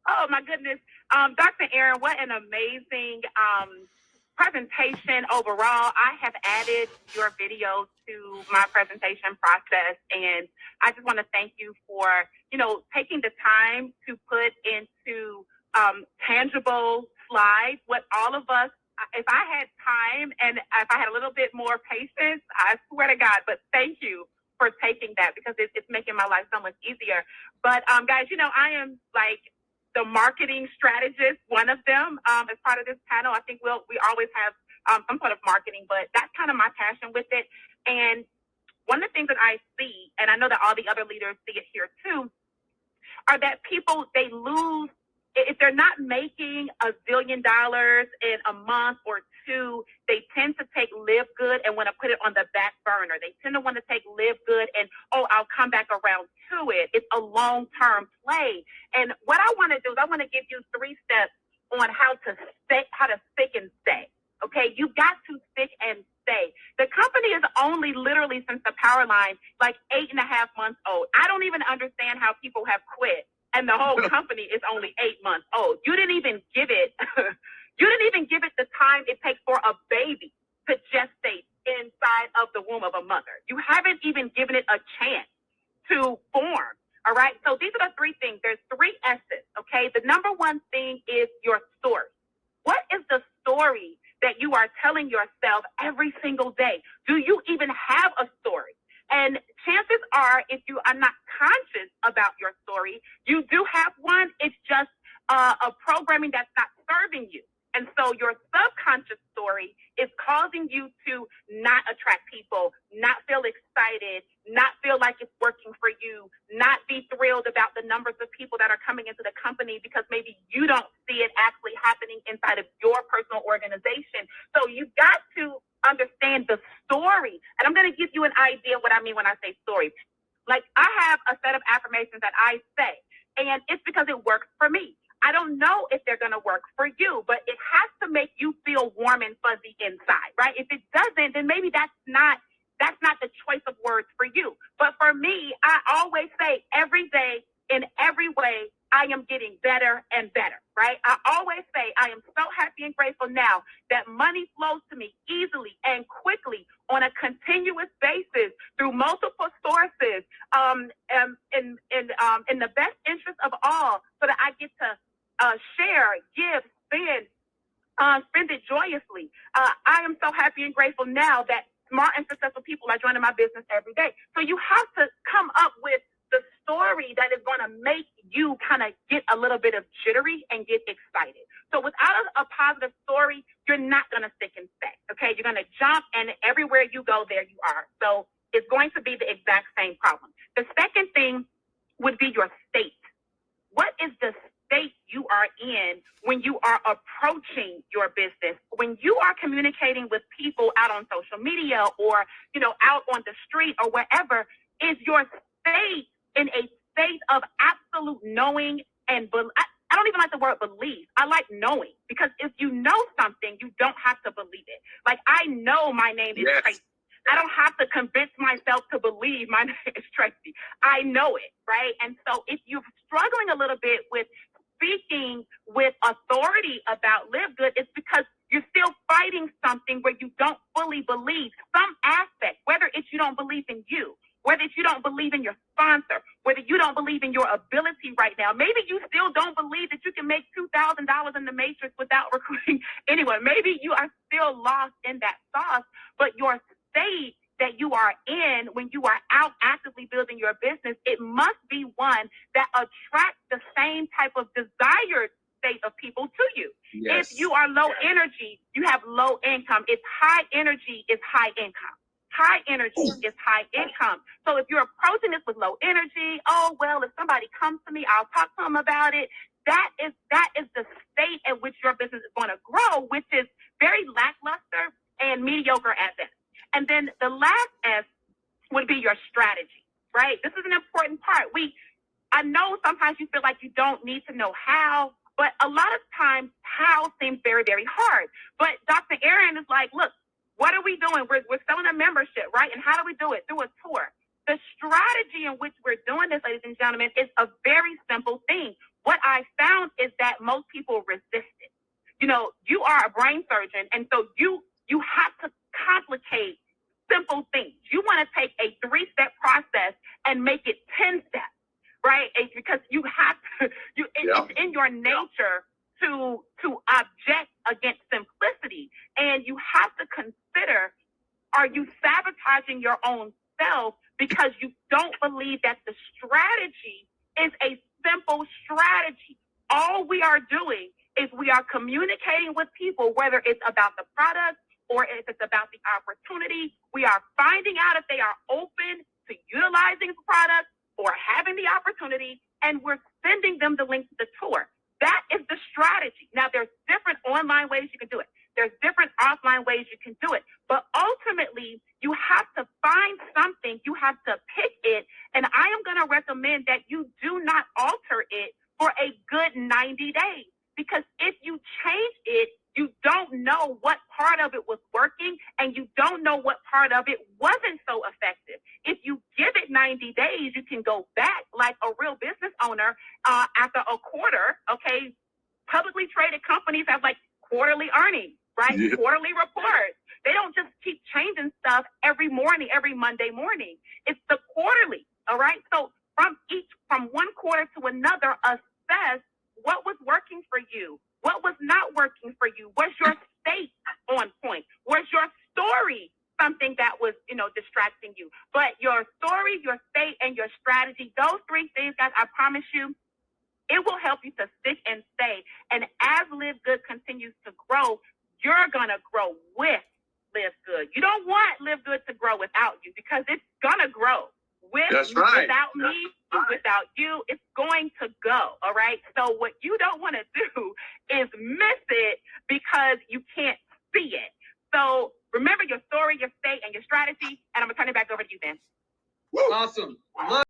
Oh my goodness. Dr. Aaron, what an amazing presentation overall. I have added your video to my presentation process, and I just want to thank you for, taking the time to put into tangible slides what all of us, if I had time and if I had a little bit more patience, I swear to God, but thank you for taking that because it's making my life so much easier. But guys, I am like the marketing strategist, one of them, as part of this panel. I think we always have some sort of marketing, but that's kind of my passion with it. And one of the things that I see, and I know that all the other leaders see it here too, are that people, they lose, if they're not making $1 zillion in a month or two, they tend to take LiveGood and want to put it on the back burner. They tend to want to take LiveGood and, I'll come back around to it. It's a long-term play. And what I want to do is I want to give you 3 steps on how to stick and stay. Okay, you got to stick and stay. The company is only literally since the power line, like 8.5 months old. I don't even understand how people have quit and the whole company is only 8 months old. You didn't even give it, the time it takes for a baby to gestate inside of the womb of a mother. You haven't even given it a chance to form. All right. So these are the 3 things. There's 3 S's. Okay. The number 1 thing is your story. What is the story that you are telling yourself every single day? Do you even have a story? And chances are, if you are not conscious about your story, you do have one. It's just a programming that's not serving you. And so your subconscious story is causing you to not attract people, not feel excited, not feel like it's working for you, not be thrilled about the numbers of people that are coming into the company because maybe you don't see it actually happening inside of your personal organization. So you've got to understand the story. And I'm going to give you an idea of what I mean when I say story. Like I have a set of affirmations that I say, and it's because it works for me. I don't know if they're going to work for you, but it has to make you feel warm and fuzzy inside, right? If it doesn't, then maybe that's not the choice of words for you. But for me, I always say every day, in every way, I am getting better and better, right? I always say I am so happy and grateful now that money flows to me easily and quickly on a continuous basis through multiple sources, in the best interest of all, so that I get to share, give, spend it joyously. I am so happy and grateful now that smart and successful people are joining my business every day. So you have to come up with the story that is going to make you kind of get a little bit of jittery and get excited. So without a positive story, you're not going to stick and stay. Okay, you're going to jump, and everywhere you go, there you are. So it's going to be the exact same problem. The second thing would be your state. What is the state you are in when you are approaching your business, when you are communicating with people out on social media or, out on the street or wherever? Is your state in a state of absolute knowing and I don't even like the word belief. I like knowing, because if you know something, you don't have to believe it. Like I know my name is Tracey. I don't have to convince myself to believe my name is Tracey. I know it, right? And so if you're struggling a little bit with speaking with authority about LiveGood, it's because you're still fighting something where you don't fully believe some aspect, whether it's you don't believe in you, whether it's you don't believe in your sponsor, whether you don't believe in your ability right now. Maybe you still don't believe that you can make $2,000 in the matrix without recruiting anyone. Maybe you are still lost in that sauce, but your state that you are in when you are out actively building your business, it must be one that attracts the same type of desired state of people to you. Yes. If you are low energy, you have low income. If high energy is high income. High energy is high income. So if you're approaching this with low energy, if somebody comes to me, I'll talk to them about it. That is the state at which your business is going to grow, which is very lackluster and mediocre at best. And then the last S would be your strategy, right? This is an important part. I know sometimes you feel like you don't need to know how, but a lot of times how seems very, very hard. But Dr. Aaron is like, look, what are we doing? We're selling a membership, right? And how do we do it? Through a tour. The strategy in which we're doing this, ladies and gentlemen, is a very simple thing. what I found is that most people resist it. You know, you are a brain surgeon, and so you have to complicate simple things. You want to take a 3-step process and make it 10 steps, right? Because you have to, it's in your nature to object against simplicity. And you have to consider, are you sabotaging your own self because you don't believe that the strategy is a simple strategy? All we are doing is we are communicating with people, whether it's about the product or if it's about the opportunity. We are finding out if they are open to utilizing the product or having the opportunity, and we're sending them the link to the tour. That is the strategy. Now, there's different online ways you can do it. There's different offline ways you can do it. But ultimately, you have to find something. You have to pick it. And I am going to recommend that you do not alter it for a good 90 days. Because if you change it, you don't know what part of it was working, and you don't know what part of it wasn't so effective. If you give it 90 days, you can go back like a real business owner after a quarter, okay? Publicly traded companies have like quarterly earnings, right? Yeah. Quarterly reports. They don't just keep changing stuff every morning, every Monday morning. It's the quarterly, all right? So from one quarter to another, assess what was working for you, what was not working for you. Was your state on point? Was your story something that was, distracting you? But your story, your state, and your strategy, those 3 things, guys, I promise you, it will help you to stick and stay. And as LiveGood continues to grow, you're going to grow with LiveGood. You don't want LiveGood to grow without you, because it's going to grow. Without me, without you, it's going to go, all right? So what you don't want to do is miss it because you can't see it. So remember your story, your state, and your strategy, and I'm going to turn it back over to you, Ben. Awesome.